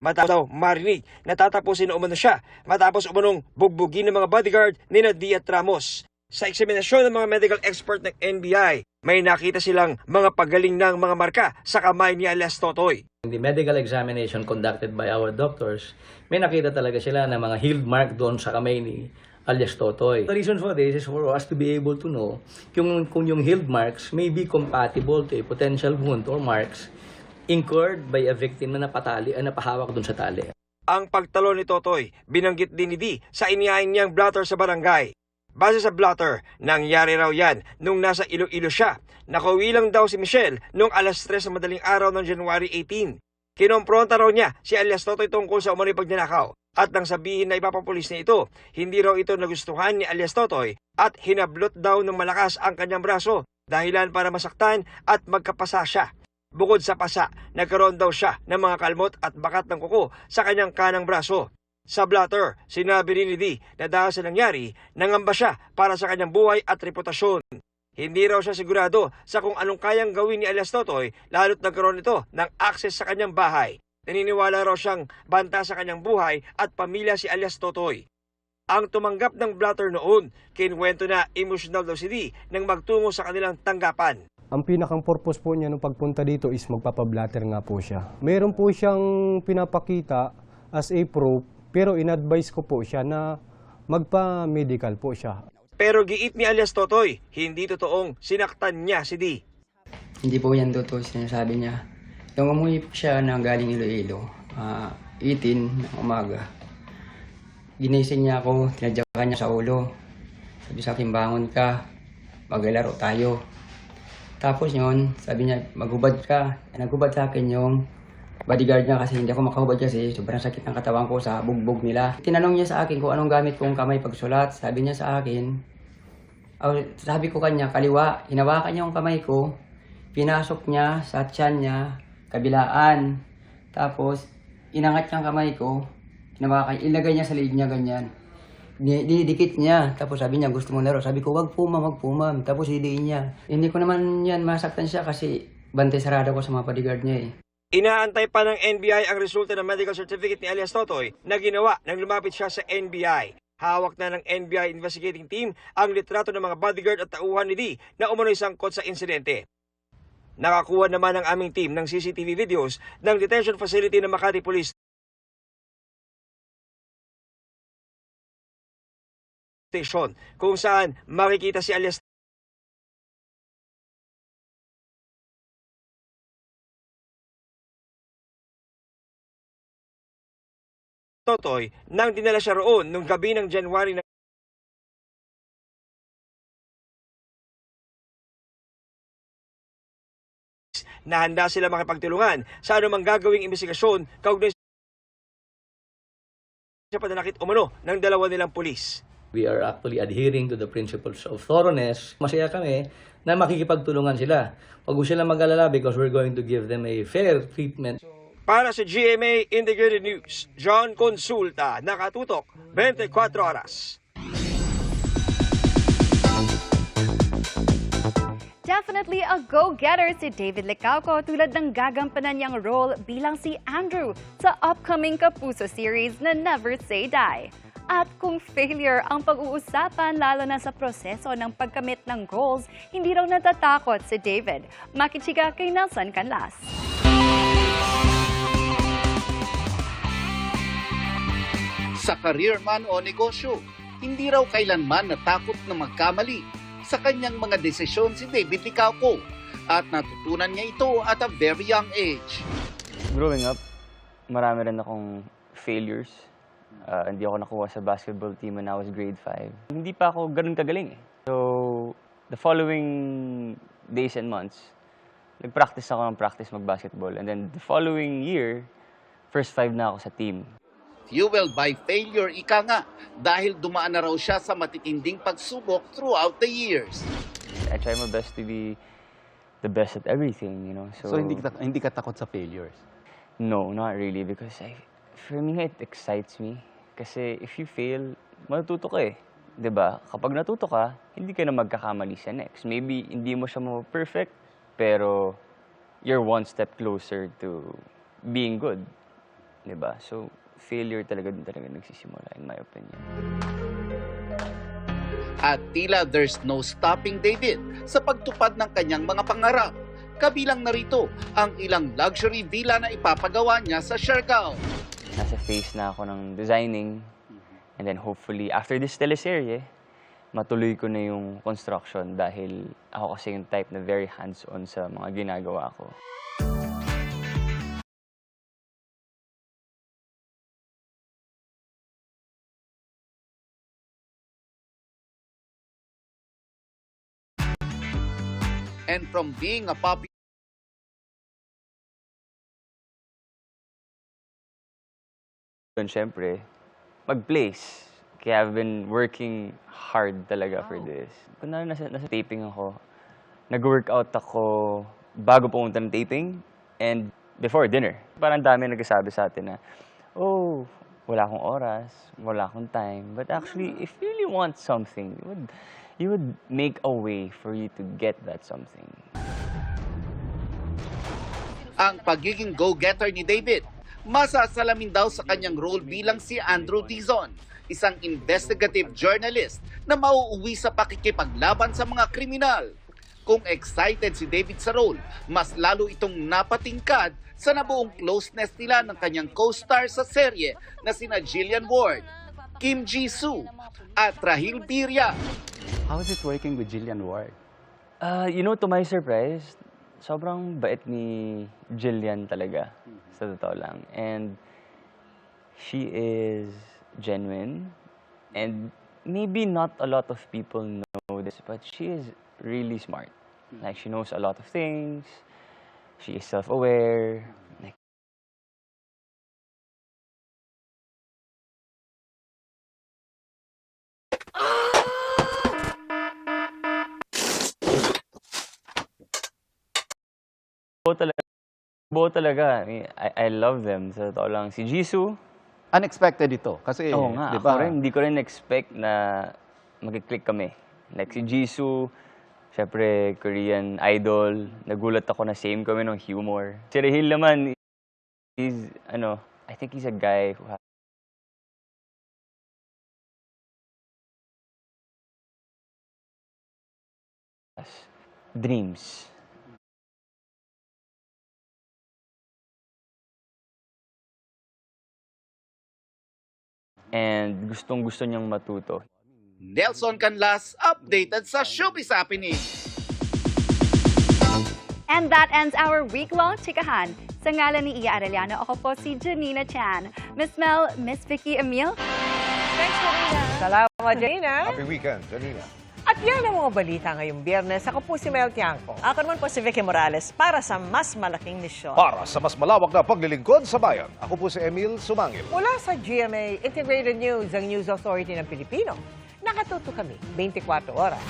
Matapos daw marinig na tatapusin na umano siya matapos umanong bugbugin ng mga bodyguard ni Nadia Ramos. Sa eksaminasyon ng mga medical expert ng NBI, may nakita silang mga pagaling ng mga marka sa kamay ni alias Totoy. In the medical examination conducted by our doctors, may nakita talaga sila na mga healed mark doon sa kamay ni alias Totoy. The reason for this is for us to be able to know kung yung healed marks may be compatible to a potential wound or marks incurred by a victim na napahawak doon sa tali. Ang pagtalo ni Totoy, binanggit din ni Di sa inihain niyang blotter sa barangay. Base sa blotter, nangyari raw yan nung nasa Iloilo siya. Nakauwi lang daw si Michelle nung alas 3 sa madaling araw ng January 18. Kinompronta raw niya si alias Totoy tungkol sa umano'y pagnanakaw. At nang sabihin na ipapapulis niya ito, hindi raw ito nagustuhan ni alias Totoy at hinablot daw ng malakas ang kanyang braso, dahilan para masaktan at magkapasa siya. Bukod sa pasa, nagkaroon daw siya ng mga kalmot at bakat ng kuko sa kanyang kanang braso. Sa blotter, sinabi rin ni Di na dahil sa nangyari, nangamba siya para sa kanyang buhay at reputasyon. Hindi raw siya sigurado sa kung anong kayang gawin ni alias Totoy, lalo't nagkaroon ito ng access sa kanyang bahay. Naniniwala raw siyang banta sa kanyang buhay at pamilya si alias Totoy. Ang tumanggap ng blotter noon, kinwento na emosyonal daw si Di nang magtungo sa kanilang tanggapan. Ang pinakang purpose po niya nung pagpunta dito is magpapablatter nga po siya. Meron po siyang pinapakita as a proof, pero in-advise ko po siya na magpa-medical po siya. Pero giit ni alias Totoy, hindi totoong sinaktan niya si Di. Hindi po yan totoo sinasabi niya. Yung umuwi po siya na galing Iloilo, 18 ng umaga. Ginising niya ako, tinadyakan niya sa ulo. Sabi sa akin, bangon ka, maglalaro tayo. Tapos yun, sabi niya, maghubad ka. Naghubad sa akin yung bodyguard niya kasi hindi ako makahubad kasi sobrang sakit ng katawan ko sa bugbog nila. Tinanong niya sa akin kung anong gamit kong kamay pagsulat. Sabi niya sa akin, sabi ko kanya, kaliwa. Hinawakan niya yung kamay ko. Pinasok niya sa tiyan niya, kabilaan. Tapos, inangat niya ang kamay ko. Hinawakan, ilagay niya sa liig niya ganyan. Didikit niya. Tapos sabi niya, gusto mo laro. Sabi ko, wag po ma'am. Tapos hidiin niya. Hindi ko naman yan masaktan siya kasi bantay sarado ko sa mga bodyguard niya eh. Inaantay pa ng NBI ang resulta ng medical certificate ni alias Totoy na ginawa nang lumapit siya sa NBI. Hawak na ng NBI investigating team ang litrato ng mga bodyguard at tauhan ni Di na umano'y sangkot sa insidente. Nakakuha naman ang aming team ng CCTV videos ng detention facility ng Makati Police Station kung saan makikita si alias Totoy nang dinala siya roon nung gabi ng January na handa sila makipagtulungan sa anumang gagawing investigasyon kaugnay sa pananakit umano ng dalawa nilang pulis. We are actually adhering to the principles of thoroughness. Masaya kami na makikipagtulungan sila. Huwag mo sila mag-alala because we're going to give them a fair treatment. Para sa GMA Integrated News, John Consulta, nakatutok 24 oras. Definitely a go-getter si David Licauco tulad ng gagampanan niyang role bilang si Andrew sa upcoming Kapuso series na Never Say Die. At kung failure ang pag-uusapan lalo na sa proseso ng pagkamit ng goals, hindi raw natatakot si David. Makichika kay Nelson Canlas. Sa career man o negosyo, hindi raw kailanman natakot na magkamali sa kanyang mga desisyon si David Licauco at natutunan niya ito at a very young age. Growing up, marami rin akong failures. Hindi ako nakuha sa basketball team when I was grade 5. Hindi pa ako ganun kagaling eh. So, the following days and months, nag-practice ako ng practice mag-basketball. And then the following year, first 5 na ako sa team. Fueled by failure, ika nga, dahil dumaan na raw siya sa matitinding pagsubok throughout the years. I try my best to be the best at everything, you know. So hindi ka takot sa failures? No, not really, because for me, it excites me. Kasi if you fail, matututo ka eh. 'Di ba? Kapag natuto ka, hindi ka na magkakamali sa next. Maybe hindi mo siya mo-perfect, pero you're one step closer to being good. Diba? So, failure talaga din talaga nagsisimula, in my opinion. At tila there's no stopping David sa pagtupad ng kanyang mga pangarap. Kabilang narito ang ilang luxury villa na ipapagawa niya sa Siargao. Nasa phase na ako ng designing. And then hopefully, after this teleserye, matuloy ko na yung construction dahil ako kasi yung type na very hands-on sa mga ginagawa ko. And from being a popular Yun, syempre, mag-place. Kaya I've been working hard talaga for this. Kung nasa taping ako, nag-workout ako bago pumunta ng taping and before dinner. Parang dami nagsasabi sa atin na, oh, wala akong oras, wala akong time. But actually, if you really want something, you would make a way for you to get that something. ang pagiging go-getter ni David, masasalamin daw sa kanyang role bilang si Andrew Dizon, isang investigative journalist na mauuwi sa pakikipaglaban sa mga kriminal. Kung excited si David sa role, mas lalo itong napatingkad sa nabuong closeness nila ng kanyang co-star sa serye na sina Jillian Ward, Kim Jisoo at Rahil Birya. How is it working with Jillian Ward? To my surprise, sobrang bait ni Jillian talaga, sa totoo lang. And she is genuine. And maybe not a lot of people know this, but she is really smart. Like, she knows a lot of things. She is self-aware. Like, buo talaga. I love them. Sa totoo lang. Si Jisoo, Unexpected ito. Kasi, oo nga, di ba? ako rin, hindi ko rin expect na mag-click kami. Like si Jisoo, syempre, Korean idol. Nagulat ako na same kami ng humor. Si Rahil naman, I think he's a guy who has dreams. And gustong-gusto niyang matuto. Nelson Canlas, updated sa Showbiz Happenings. And that ends our week-long chikahan. Sa ngalan ni Iya Arellano, ako po si Janina Chan. Miss Mel, Miss Vicky Emil. Thanks, Janina. Salamat, Janina. Happy weekend, Janina. At yan ang mga balita ngayong Biyernes. Ako po si Mel Tiangco. Ako naman po si Vicky Morales para sa mas malaking misyon. Para sa mas malawak na paglilingkod sa bayan, ako po si Emil Sumangil. Mula sa GMA Integrated News, ang News Authority ng Pilipino. Nakatuto kami 24 oras.